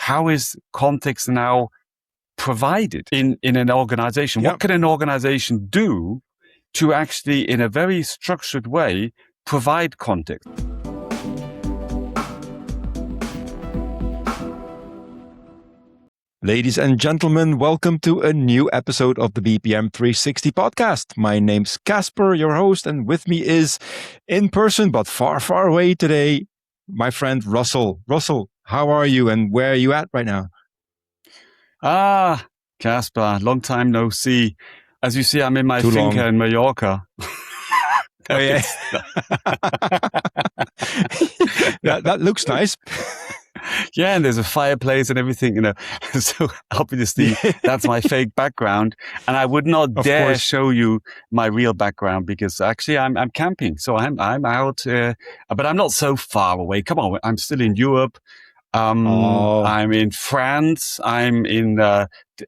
how is context now provided in an organization? What can an organization do to actually, in a very structured way, provide context? Ladies and gentlemen, welcome to a new episode of the BPM 360 podcast. My name's Caspar, your host, and with me is, in person but far, far away today, my friend Russell. Russell, how are you and where are you at right now? Caspar, long time no see. As you see, I'm in my finca in Mallorca. That looks nice. Yeah, and there's a fireplace and everything, So obviously, that's my fake background, and I would not dare show you my real background because actually I'm camping, so I'm out, but I'm not so far away. Come on, I'm still in Europe. I'm in France. I'm in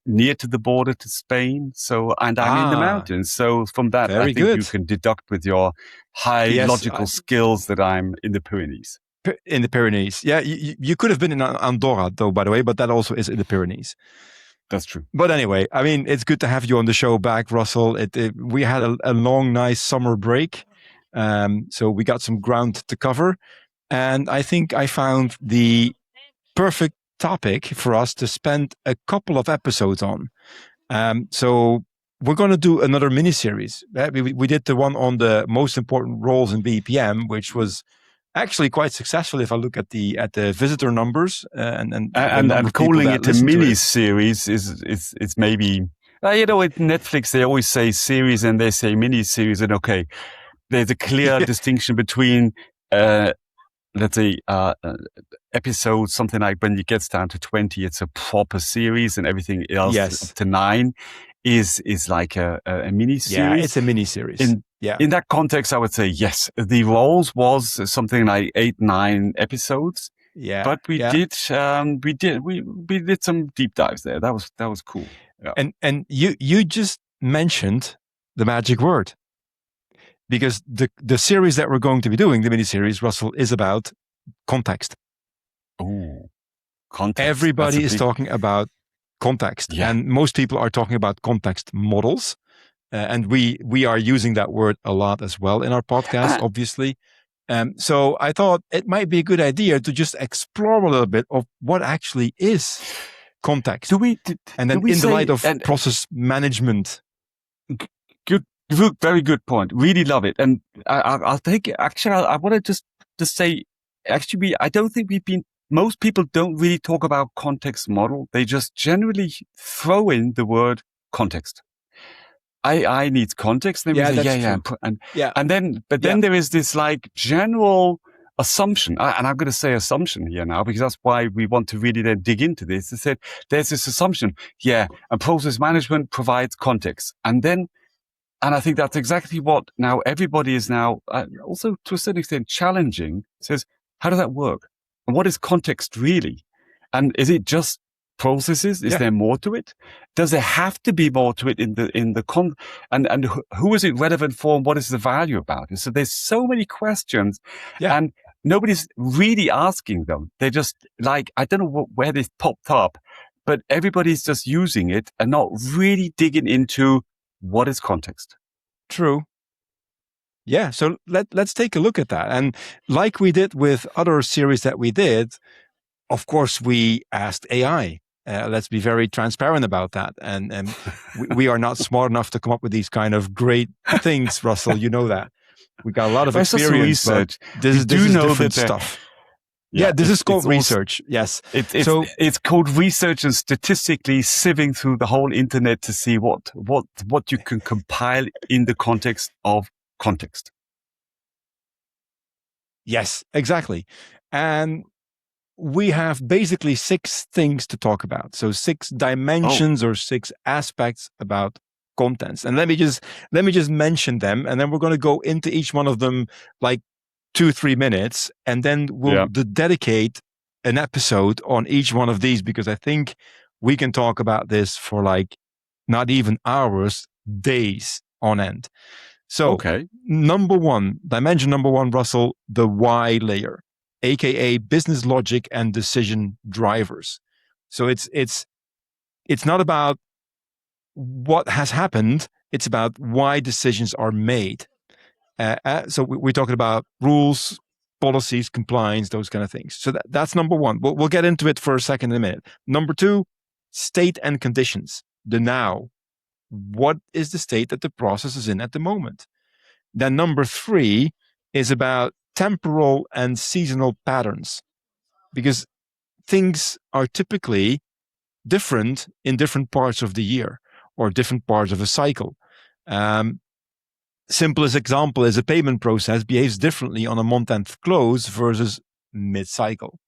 near to the border to Spain. And I'm in the mountains. So from that, I think you can deduct with your high logical skills that I'm in the Pyrenees. In the Pyrenees. Yeah, you could have been in Andorra, though, by the way, but that also is in the Pyrenees. That's true. But anyway, I mean, it's good to have you on the show back, Russell. We had a long, nice summer break. So we got some ground to cover. And I think I found the perfect topic for us to spend a couple of episodes on. So we're going to do another mini-series. We did the one on the most important roles in BPM, which was actually quite successful if I look at the visitor numbers and calling it a mini series is maybe with Netflix they always say series and they say mini series, and okay, there's a clear distinction between let's say episodes, something like when it gets down to 20 it's a proper series, and everything else up to 9 is like a mini series. Yeah, it's a mini series. In that context, I would say yes. The roles was something like 8-9 episodes. Yeah, but we did some deep dives there. That was cool. Yeah. And you just mentioned the magic word, because the series that we're going to be doing, the mini series, Russell, is about context. Oh, context. Everybody is talking about context, and most people are talking about context models. And we are using that word a lot as well in our podcast, obviously. So I thought it might be a good idea to just explore a little bit of what actually is context. And then in the light of process management. Good, very good point. Really love it. And I'll take it. Actually, I want to just say, actually, most people don't really talk about context model. They just generally throw in the word context. I need context. And then there is this like general assumption, and I'm going to say assumption here now because that's why we want to really then dig into this. They said there's this assumption, and process management provides context, and I think that's exactly what now everybody is now also to a certain extent challenging. Says, how does that work, and what is context really, and is it just processes? Is there more to it? Does there have to be more to it and who is it relevant for, and what is the value about it? So there's so many questions, and nobody's really asking them. They're just like, I don't know where this popped up, but everybody's just using it and not really digging into what is context. True. Yeah, so let's take a look at that. And like we did with other series that we did, of course, we asked AI. Let's be very transparent about that. And we are not smart enough to come up with these kind of great things, Russell. You know that. We got a lot of experience. Research. This is different stuff. Yeah, this is called research. Yes. It's called research, and statistically sieving through the whole internet to see what you can compile in the context of context. Yes, exactly. And we have basically 6 things to talk about. So 6 dimensions or 6 aspects about contents. And let me just mention them, and then we're going to go into each one of them like 2-3 minutes, and then we'll dedicate an episode on each one of these, because I think we can talk about this for like not even hours, days on end. So dimension number one, Russell, the why layer, aka business logic and decision drivers. So it's not about what has happened. It's about why decisions are made. So we're talking about rules, policies, compliance, those kind of things. So that's number one. We'll get into it for a second in a minute. Number two, state and conditions, the now. What is the state that the process is in at the moment? Then number three is about temporal and seasonal patterns, because things are typically different in different parts of the year or different parts of a cycle. Simplest example is a payment process behaves differently on a month-end close versus mid-cycle,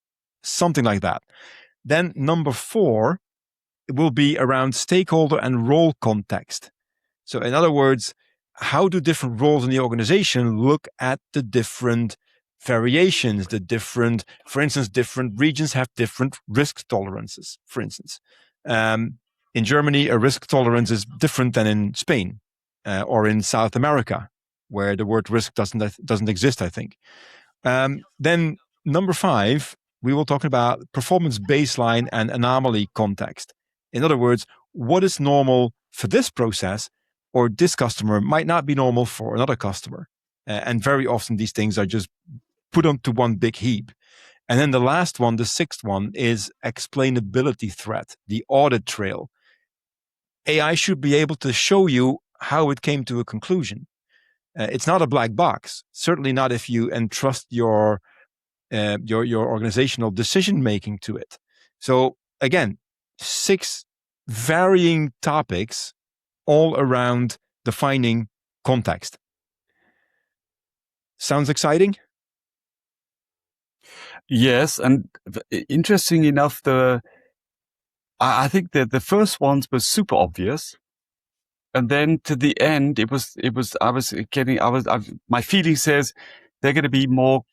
something like that. Then number four will be around stakeholder and role context. So in other words, how do different roles in the organization look at the different variations, for instance, different regions have different risk tolerances, for instance. In Germany, a risk tolerance is different than in Spain or in South America, where the word risk doesn't exist, I think. Then number five, we will talk about performance baseline and anomaly context. In other words, what is normal for this process or this customer might not be normal for another customer. And very often these things are just put onto one big heap. And then the last one, the sixth one, is explainability threat, the audit trail. AI should be able to show you how it came to a conclusion. It's not a black box, certainly not if you entrust your organizational decision making to it. So again, 6 varying topics all around defining context. Sounds exciting? Yes, and interesting enough, I think that the first ones were super obvious, and then to the end, my feeling says they're going to be more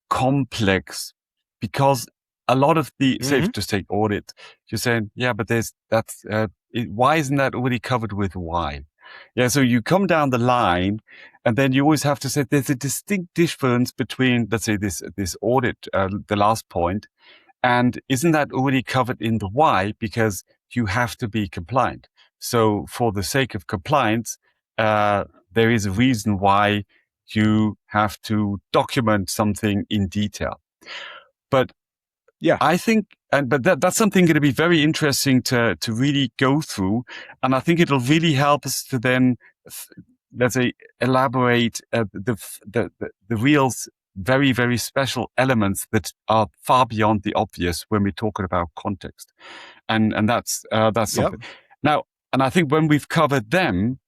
complex, because a lot of the, say, if you just take audit, you're saying, yeah, but why isn't that already covered with why? Yeah, so you come down the line, and then you always have to say there's a distinct difference between, let's say, this audit, the last point, and isn't that already covered in the why? Because you have to be compliant. So for the sake of compliance, there is a reason why you have to document something in detail. But yeah, I think, but that's something going to be very interesting to really go through, and I think it'll really help us to then, let's say, elaborate the real very, very special elements that are far beyond the obvious when we're talking about context, and that's something. Now, and I think when we've covered them,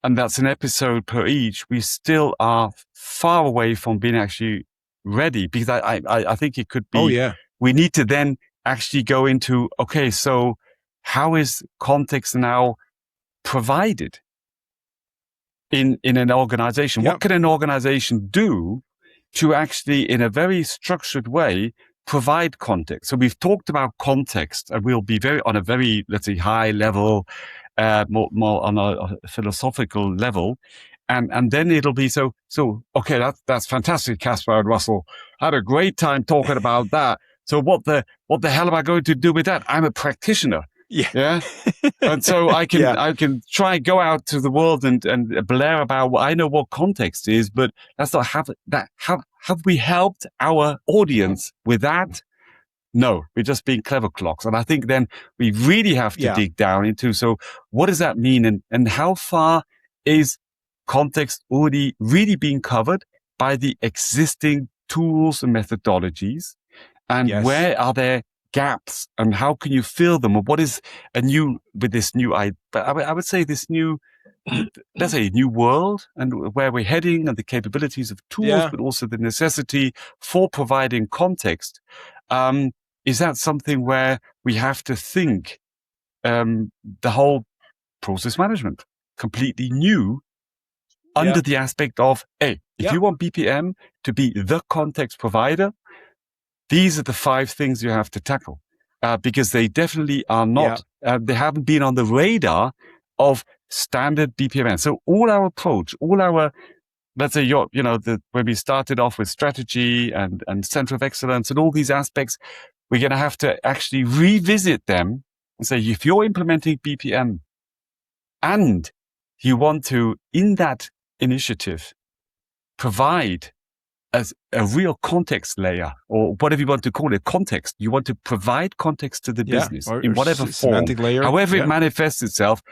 and that's an episode per each, we still are far away from being actually ready, because I think it could be. We need to then actually go into, okay, so how is context now provided in an organization? What can an organization do to actually, in a very structured way, provide context? So we've talked about context, and we'll be on a very, let's say, high level, more on a philosophical level. And then it'll be so, okay, that's fantastic, Caspar and Russell. I had a great time talking about that. So what the hell am I going to do with that? I'm a practitioner. Yeah. And so I can try go out to the world and blare about I know what context is, but that's not have we helped our audience with that? No, we're just being clever clocks. And I think then we really have to dig down into, so what does that mean? And how far is context already really being covered by the existing tools and methodologies? And where are there gaps, and how can you fill them? Or what is I would say this new, let's say, new world, and where we're heading, and the capabilities of tools, but also the necessity for providing context. Is that something where we have to think the whole process management completely new under the aspect of, hey, if you want BPM to be the context provider, these are the 5 things you have to tackle, because they definitely are not, they haven't been on the radar of standard BPMN. So all our approach, let's say, when we started off with strategy and center of excellence and all these aspects, we're going to have to actually revisit them and say, if you're implementing BPM and you want to, in that initiative, provide as a real context layer, or whatever you want to call it, context. You want to provide context to the business in whatever form, semantic layer, however it manifests itself.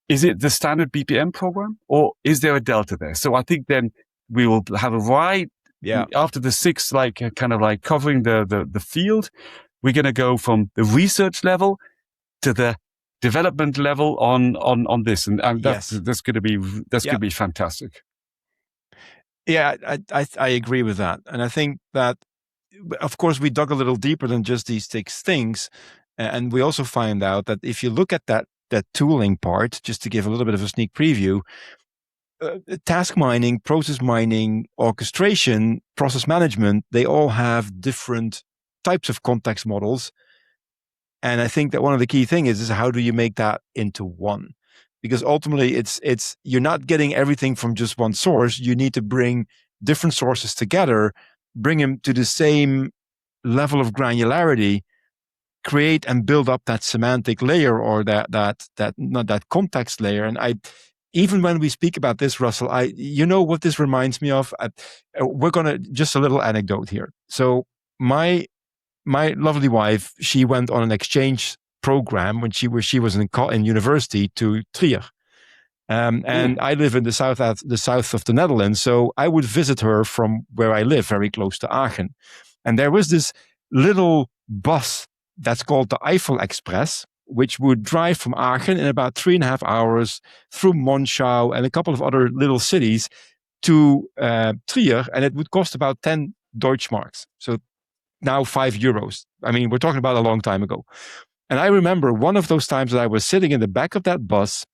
Is it the standard BPM program, or is there a delta there? So I think then we will have a after the 6, kind of like covering the field, we're going to go from the research level to the development level on this, and that's going to be fantastic. Yeah, I agree with that. And I think that, of course, we dug a little deeper than just these 6 things. And we also find out that if you look at that tooling part, just to give a little bit of a sneak preview, task mining, process mining, orchestration, process management, they all have different types of context models. And I think that one of the key things is how do you make that into one? Because ultimately it's you're not getting everything from just one source. You need to bring different sources together, bring them to the same level of granularity, create and build up that semantic layer, or that context layer. And even when we speak about this, Russell, you know what this reminds me of? We're gonna just a little anecdote here. So my lovely wife, she went on an exchange program when she was in university to Trier. And I live in the south of the Netherlands, so I would visit her from where I live, very close to Aachen. And there was this little bus that's called the Eiffel Express, which would drive from Aachen in about 3.5 hours through Monschau and a couple of other little cities to Trier, and it would cost about 10 Deutschmarks. So now €5. I mean, we're talking about a long time ago. And I remember one of those times that I was sitting in the back of that bus.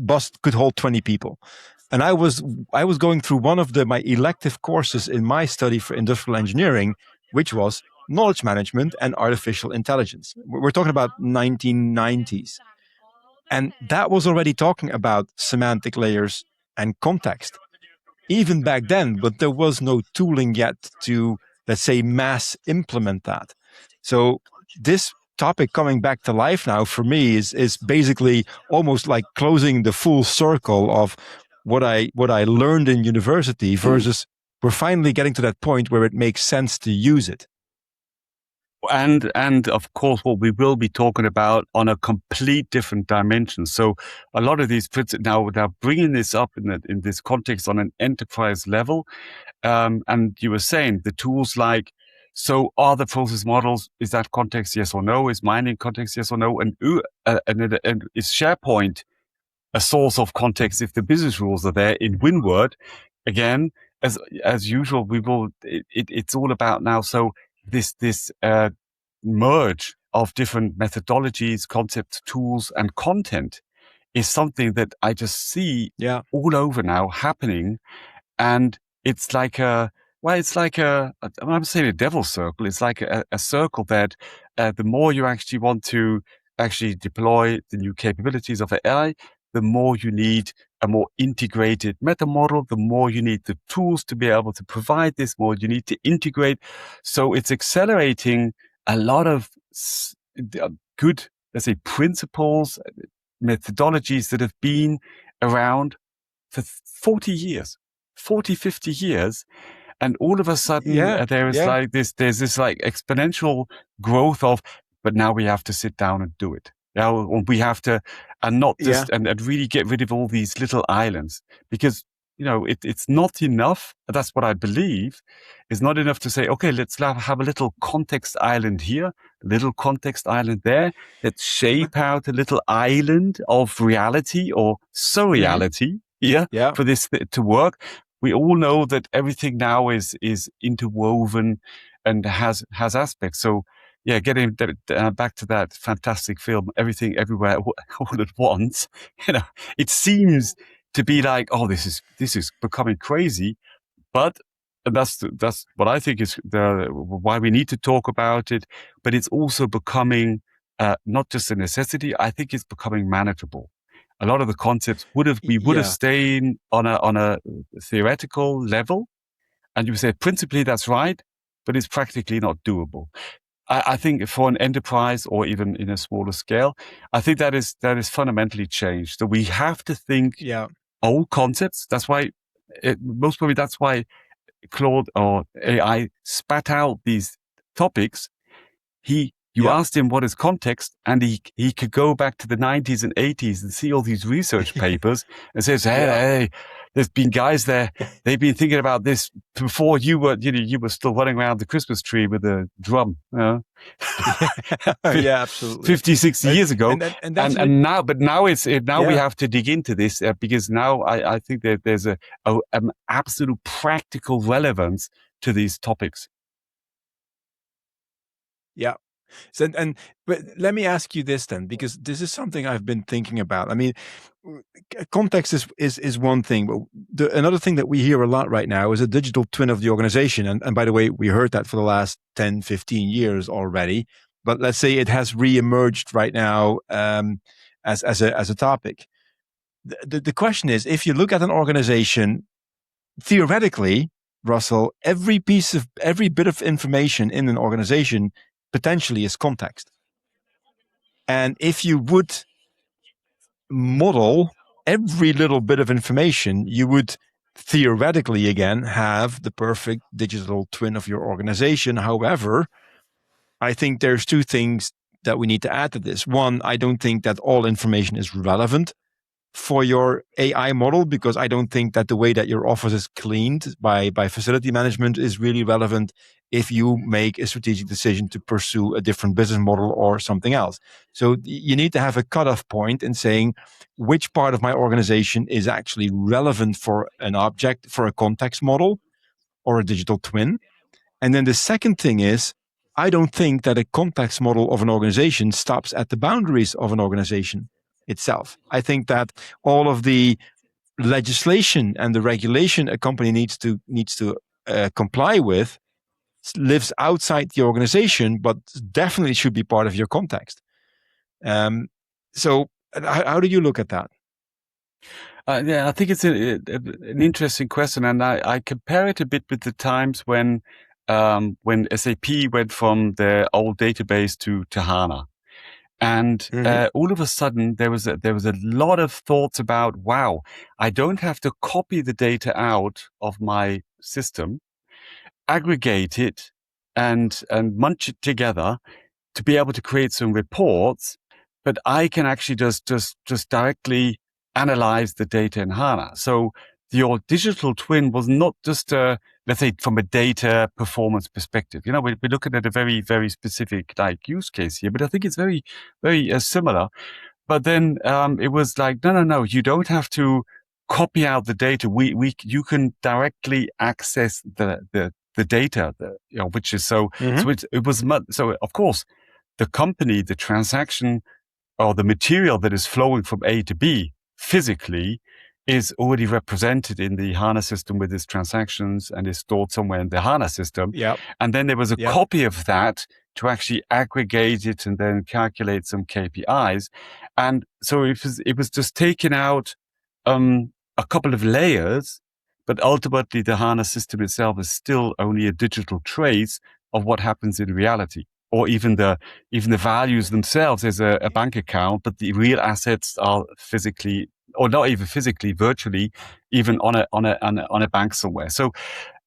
Bus could hold 20 people. And I was going through one of my elective courses in my study for industrial engineering, which was knowledge management and artificial intelligence. We're talking about 1990s. And that was already talking about semantic layers and context. Even back then, but there was no tooling yet to, let's say, mass implement that. So this topic coming back to life now for me is basically almost like closing the full circle of what I learned in university versus we're finally getting to that point where it makes sense to use it. And of course, what we will be talking about on a complete different dimension. So a lot of these now bringing this up in this context on an enterprise level. And you were saying the tools like, so are the process models, is that context yes or no? Is mining context yes or no? And is SharePoint a source of context if the business rules are there in WinWord? Again, as usual, it's all about now. So this merge of different methodologies, concepts, tools, and content is something that I just see all over now happening. And it's like I'm saying a devil's circle. It's like a circle that the more you actually want to actually deploy the new capabilities of AI, the more you need a more integrated meta model, the more you need the tools to be able to provide this, more you need to integrate. So it's accelerating a lot of good, let's say, principles, methodologies that have been around for 40 years, 40, 50 years. And all of a sudden there's this like exponential growth of, but now we have to sit down and do it. Now we have to, and not just, and really get rid of all these little islands, because, it's not enough. That's what I believe. It's not enough to say, okay, let's have a little context island here, a little context island there. Let's shape out a little island of reality or surreality for this to work. We all know that everything now is interwoven and has aspects. So getting back to that fantastic film, Everything Everywhere All at Once, it seems to be like, oh, this is becoming crazy, but that's what I think is why we need to talk about it. But it's also becoming not just a necessity. I think it's becoming manageable. A lot of the concepts would have stayed on a theoretical level, and you say principally that's right. but it's practically not doable. I think for an enterprise or even in a smaller scale, I think that is fundamentally changed. So we have to think old concepts. That's why most probably that's why Claude or AI spat out these topics. You asked him what is context, and he could go back to the 90s and 80s and see all these research papers and says, hey, there's been guys there. They've been thinking about this before you were still running around the Christmas tree with a drum. Absolutely. 50, 60 years ago. And now we have to dig into this because now I think that there's an absolute practical relevance to these topics. Yeah. So, but let me ask you this then, because this is something I've been thinking about. I mean, context is one thing, but another thing that we hear a lot right now is a digital twin of the organization. And by the way, we heard that for the last 10, 15 years already. But let's say it has reemerged right now as a topic. The question is, if you look at an organization, theoretically, Russell, every bit of information in an organization potentially is context. And if you would model every little bit of information, you would theoretically, again, have the perfect digital twin of your organization. However, I think there's two things that we need to add to this. One, I don't think that all information is relevant for your AI model, because I don't think that the way that your office is cleaned by facility management is really relevant if you make a strategic decision to pursue a different business model or something else. So you need to have a cutoff point in saying which part of my organization is actually relevant for an object, for a context model or a digital twin. And then the second thing is, I don't think that a context model of an organization stops at the boundaries of an organization itself. I think that all of the legislation and the regulation a company needs to comply with lives outside the organization, but definitely should be part of your context. So how do you look at that? I think it's an interesting question, and I compare it a bit with the times when SAP went from their old database to HANA. And all of a sudden, there was a lot of thoughts about, wow, I don't have to copy the data out of my system, aggregate it, and munch it together to be able to create some reports, but I can actually just directly analyze the data in HANA. So your digital twin was not just let's say from a data performance perspective. We're looking at a very, very specific use case here, but I think it's very, very similar. But then it was like, no, you don't have to copy out the data. You can directly access the data, which is so. So it was so. Of course, the company, the transaction, or the material that is flowing from A to B physically is already represented in the HANA system with its transactions and is stored somewhere in the HANA system. Yep. And then there was a copy of that to actually aggregate it and then calculate some KPIs. And so it was just taking out a couple of layers, but ultimately the HANA system itself is still only a digital trace of what happens in reality. Or even the values themselves is a bank account, but the real assets are physically, or not even physically, virtually, even on a bank somewhere. So,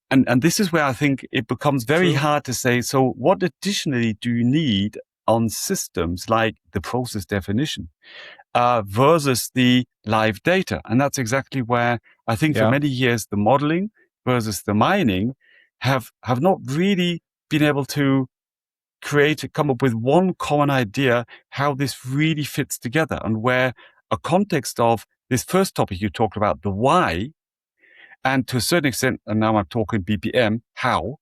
and this is where I think it becomes very hard to say. So, what additionally do you need on systems like the process definition versus the live data? And that's exactly where I think for many years the modeling versus the mining have not really been able to come up with one common idea how this really fits together, and where a context of this first topic you talked about, the why, and to a certain extent, and now I'm talking BPM, how,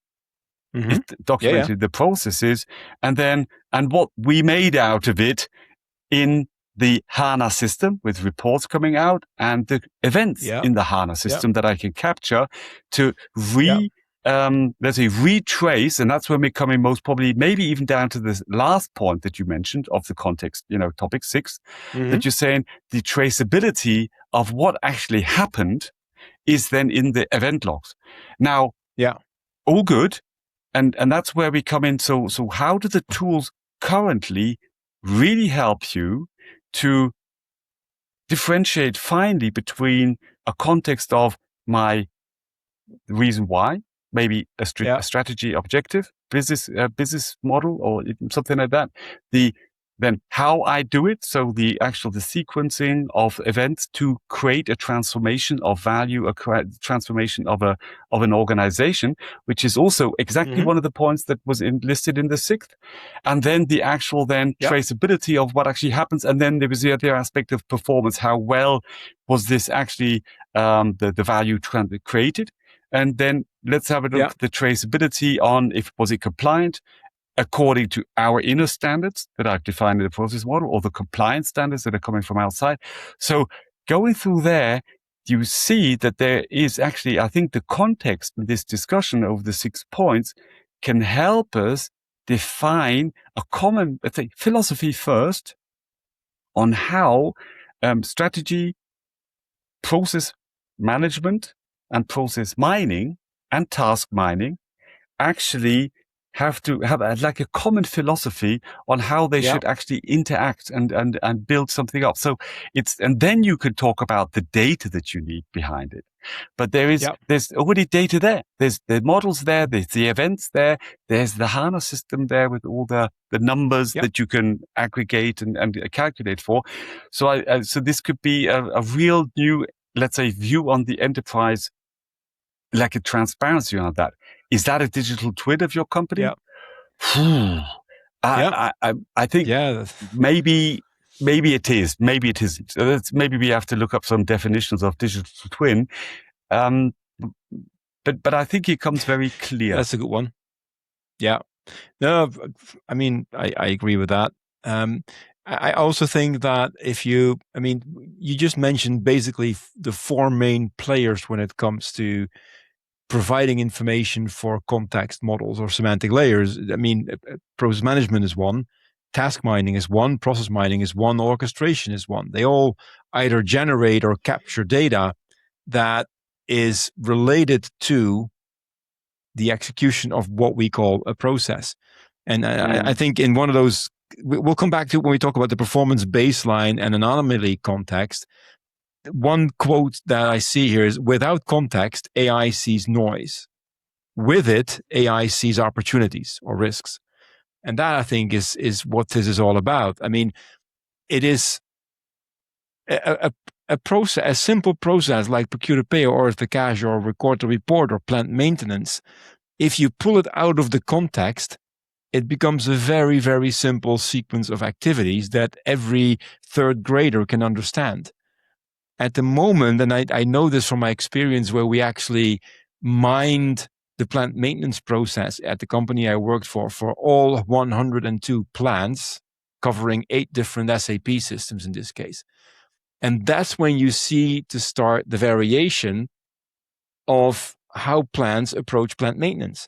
it documented the processes, and what we made out of it in the HANA system with reports coming out and the events in the HANA system that I can capture to let's say retrace. And that's when we're coming most probably maybe even down to this last point that you mentioned of the context, topic 6, that you're saying the traceability of what actually happened is then in the event logs. Now, all good. and that's where we come in. So how do the tools currently really help you to differentiate finely between a context of my reason why, maybe a strategy objective, business model, or something like that. Then how I do it. So the sequencing of events to create a transformation of value, a transformation of an organization, which is also exactly one of the points that was listed in the sixth. And then the actual traceability of what actually happens. And then there was the other aspect of performance. How well was this actually the value created? And then let's have a look at the traceability on was it compliant according to our inner standards that I've defined in the process model, or the compliance standards that are coming from outside. So going through there, you see that there is actually, I think the context in this discussion over the 6 points can help us define a common, let's say, philosophy first on how strategy, process management, and process mining and task mining actually have to have like a common philosophy on how they should actually interact and build something up. So and then you could talk about the data that you need behind it. But there's already data there. There's the models there. There's the events there. There's the HANA system there with all the numbers that you can aggregate and calculate for. So so this could be a real new, let's say, view on the enterprise, like a transparency on that. Is that a digital twin of your company? I think maybe it is. Maybe it isn't. Maybe we have to look up some definitions of digital twin. But I think it comes very clear. That's a good one. Yeah. No, I mean, I agree with that. I also think that you just mentioned basically the 4 main players when it comes to providing information for context models or semantic layers. I mean, process management is one, task mining is one, process mining is one, orchestration is one. They all either generate or capture data that is related to the execution of what we call a process. And I think in one of those, we'll come back to when we talk about the performance baseline and an anomaly context. One quote that I see here is, without context, AI sees noise. With it, AI sees opportunities or risks. And that, I think, is what this is all about. I mean, it is a process, a simple process like procure to pay or order to cash or record to report or plant maintenance. If you pull it out of the context, it becomes a very, very simple sequence of activities that every third grader can understand. At the moment, and I know this from my experience where we actually mined the plant maintenance process at the company I worked for all 102 plants, covering 8 different SAP systems in this case. And that's when you see to start the variation of how plants approach plant maintenance.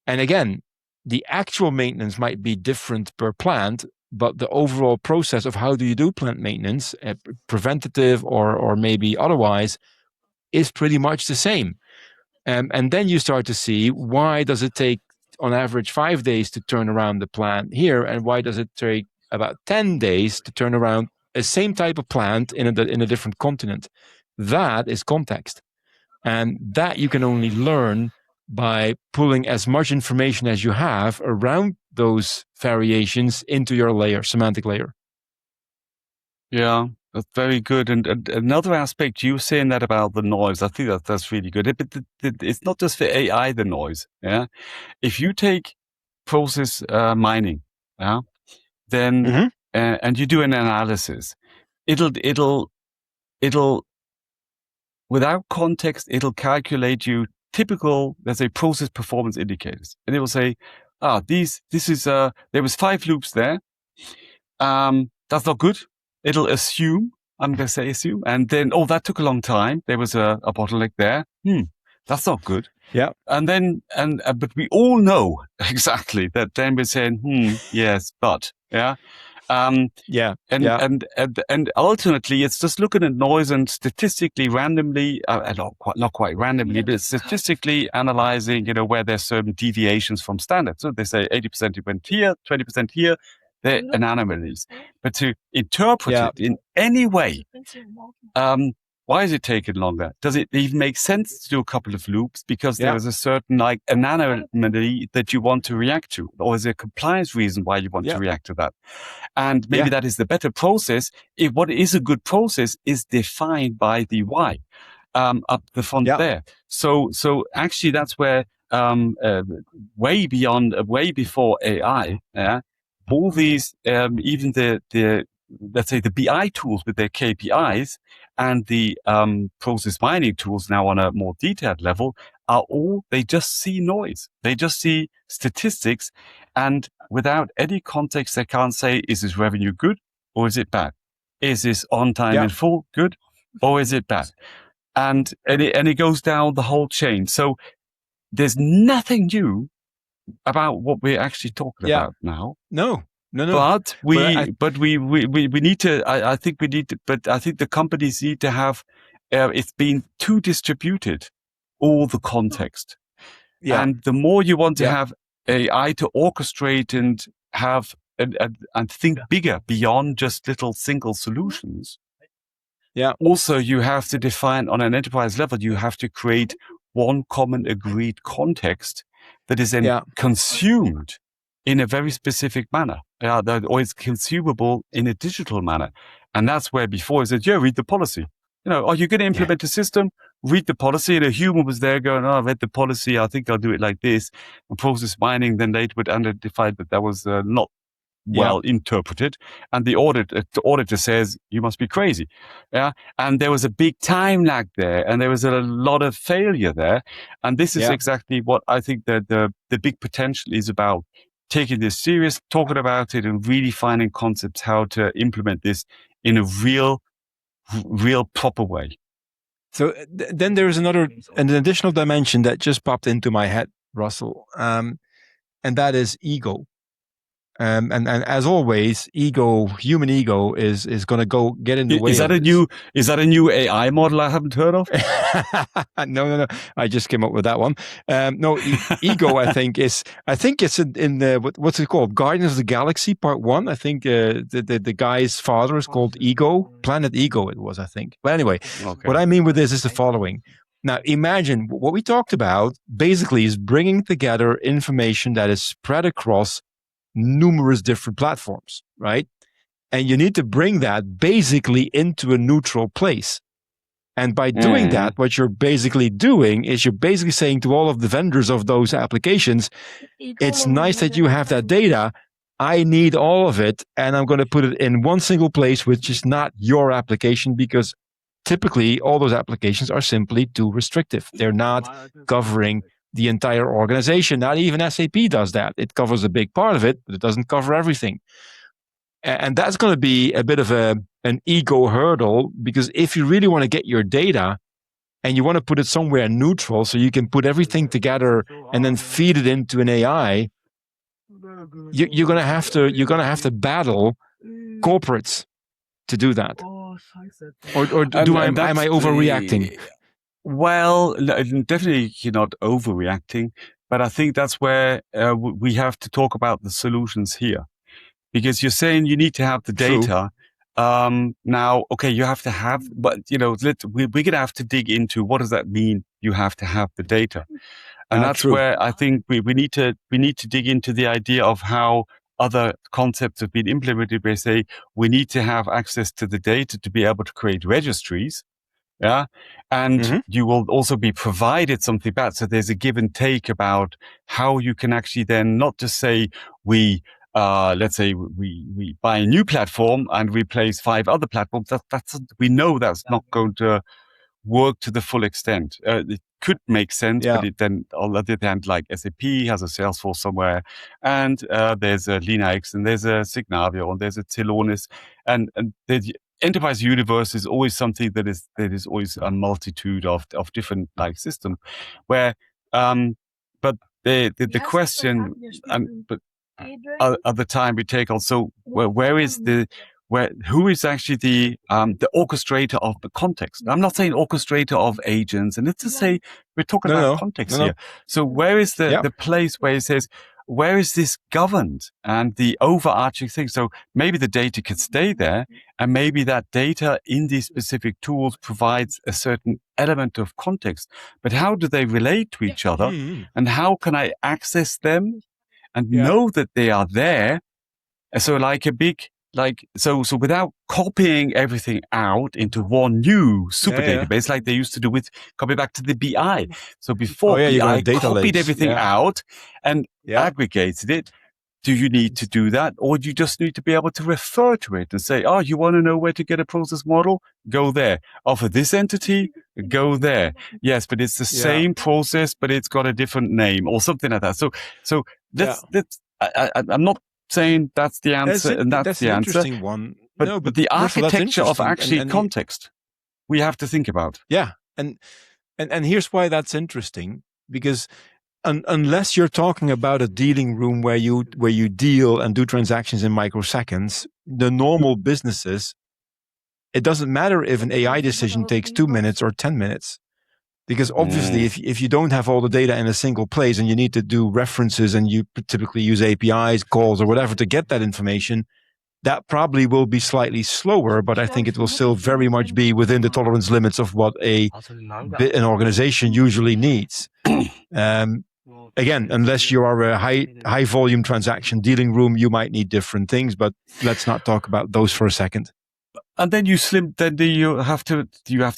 And again, the actual maintenance might be different per plant, but the overall process of how do you do plant maintenance, preventative or maybe otherwise, is pretty much the same. And then you start to see, why does it take on average 5 days to turn around the plant here, and why does it take about 10 days to turn around a same type of plant in a different continent? That is context. And that you can only learn by pulling as much information as you have around those variations into your layer, semantic layer. Yeah, that's very good. And another aspect, you were saying that about the noise. I think that's really good. But it's not just for AI, the noise. Yeah. If you take process mining, then and you do an analysis, it'll without context, it'll calculate you typical, let's say, process performance indicators. And it will say, there was 5 loops there. That's not good. It'll assume, I'm going to say assume. And then, that took a long time. There was a bottleneck there. That's not good. Yeah. And then, but we all know exactly that then we're saying, yes, but, yeah. And ultimately, it's just looking at noise and statistically randomly, not quite randomly, but statistically analyzing, where there's certain deviations from standard. So they say 80% it went here, 20% here, they're anomalies. But to interpret it in any way, why is it taking longer? Does it even make sense to do a couple of loops because there is a certain anomaly that you want to react to? Or is there a compliance reason why you want to react to that? And maybe that is the better process. If what is a good process is defined by the why up the front there. So actually that's where way before AI, all these, even the let's say the BI tools with their KPIs and the process mining tools now on a more detailed level they just see noise. They just see statistics, and without any context, they can't say, is this revenue good or is it bad? Is this on time in full good or is it bad? And it goes down the whole chain. So there's nothing new about what we're actually talking about now. No. But we need to. I think we need to. But I think the companies need to have. It's been too distributed, all the context. And the more you want to have AI to orchestrate and have and think bigger beyond just little single solutions. Also, you have to define on an enterprise level. You have to create one common agreed context that is then consumed in a very specific manner, or it's consumable in a digital manner. And that's where before it said, read the policy. Are you going to implement a system? Read the policy. And a human was there going, I read the policy. I think I'll do it like this. And process mining, then they would identify that was not well interpreted. And the auditor says, you must be crazy. And there was a big time lag there. And there was a lot of failure there. And this is exactly what I think that the big potential is about. Taking this serious, talking about it, and really finding concepts how to implement this in a real proper way. So then there's an additional dimension that just popped into my head, Russell, and that is ego. And as always, human ego is going to get in the way. Is that a new AI model I haven't heard of? No. I just came up with that one. Ego. I think it's in the what's it called? Guardians of the Galaxy Part 1. I think the guy's father is called Ego. Planet Ego. It was, I think. But anyway, what I mean with this is the following. Now, imagine what we talked about. Basically, is bringing together information that is spread across numerous different platforms, right? And you need to bring that basically into a neutral place. And by doing that, what you're basically doing is you're basically saying to all of the vendors of those applications, it's nice that you have that data. I need all of it, and I'm going to put it in one single place, which is not your application, because typically all those applications are simply too restrictive. They're not covering the entire organization. Not even SAP does that. It covers a big part of it, but it doesn't cover everything. And that's going to be a bit of an ego hurdle, because if you really want to get your data and you want to put it somewhere neutral so you can put everything together and then feed it into an AI, you're going to have to battle corporates to do that. Or am I overreacting? Well, definitely you're not overreacting, but I think that's where we have to talk about the solutions here, because you're saying you need to have the data. Now, okay, you have to have, but we're going to have to dig into what does that mean. You have to have the data, and that's where I think we need to dig into the idea of how other concepts have been implemented. They say we need to have access to the data to be able to create registries. And you will also be provided something back. So there's a give and take about how you can actually then not just say let's say we buy a new platform and replace 5 other platforms. We know that's not going to work to the full extent. It could make sense, but it then on the other hand, like SAP has a Salesforce somewhere, and there's a Linux, and there's a Signavio, and there's a Celonis, and the enterprise universe is always something that is always a multitude of different systems, where but the question, but other time we take also who is actually the orchestrator of the context. I'm not saying orchestrator of agents, and let's just say we're talking about context here. So where is the place where it says, where is this governed and the overarching thing? So maybe the data could stay there, and maybe that data in these specific tools provides a certain element of context. But how do they relate to each other? And how can I access them and know that they are there? So like so without copying everything out into one new super database, like they used to do with copy back to the BI. So before BI copied everything out and aggregated it. Do you need to do that? Or do you just need to be able to refer to it and say, oh, you want to know where to get a process model? Go there. Oh, for this entity, go there. Yes, but it's the same process, but it's got a different name or something like that. So I'm not saying that's the answer that's the answer. Interesting one. But the architecture of actually context, we have to think about. Yeah. And here's why that's interesting, because unless you're talking about a dealing room where you deal and do transactions in microseconds, the normal businesses, it doesn't matter if an AI decision takes 2 minutes or 10 minutes. Because obviously, if you don't have all the data in a single place and you need to do references and you typically use APIs, calls, or whatever to get that information, that probably will be slightly slower, but I think it will still very much be within the tolerance limits of what an organization usually needs. Again, unless you are a high volume transaction dealing room, you might need different things, but let's not talk about those for a second. And then you have to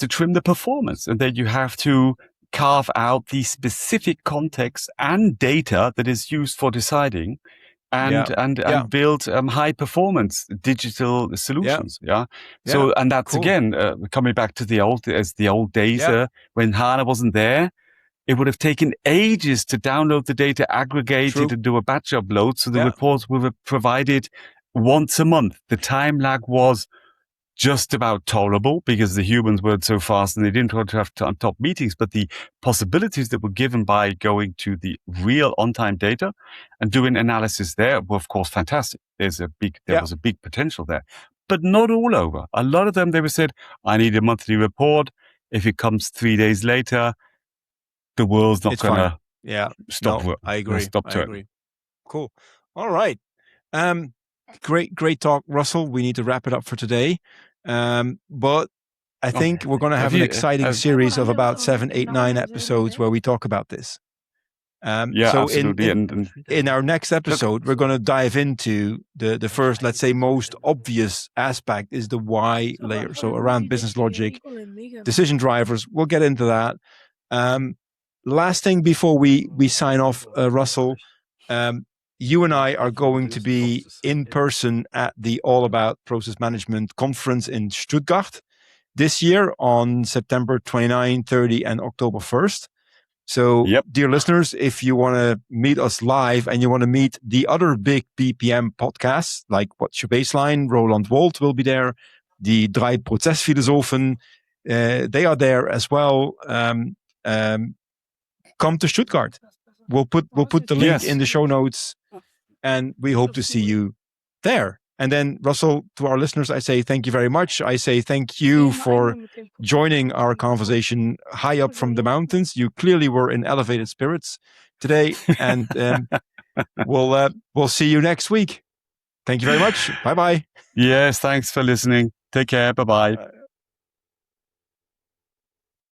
trim the performance, and then you have to carve out the specific context and data that is used for deciding, and build high performance digital solutions. So, and that's again coming back to the old days when HANA wasn't there. It would have taken ages to download the data, aggregate it, and do a batch upload. So the reports were provided once a month. The time lag was just about tolerable because the humans weren't so fast and they didn't want to have top meetings. But the possibilities that were given by going to the real on-time data and doing analysis there were, of course, fantastic. There was a big potential there, but not all over. A lot of them, they were said, I need a monthly report. If it comes 3 days later, the world's not going to stop. No, I agree. I agree. Cool. All right. Great talk, Russell. We need to wrap it up for today. But I think we're going to have an exciting series of about 7, 8, 9 episodes where we talk about this. So absolutely. In our next episode, we're going to dive into the first, let's say, most obvious aspect is the why layer. So around business logic, decision drivers, we'll get into that. Last thing before we sign off, Russell, you and I are going to be in person at the All About Process Management conference in Stuttgart this year on September 29, 30, and October 1st. So, dear listeners, if you want to meet us live and you want to meet the other big BPM podcasts, like What's Your Baseline, Roland Wolt will be there, the Drei Prozessphilosophen, they are there as well. Come to Stuttgart. We'll put the link in the show notes, and we hope to see you there. And then, Russell, to our listeners, I say thank you very much. I say thank you for joining our conversation high up from the mountains. You clearly were in elevated spirits today, and we'll see you next week. Thank you very much. Bye-bye. Yes, thanks for listening. Take care. Bye-bye.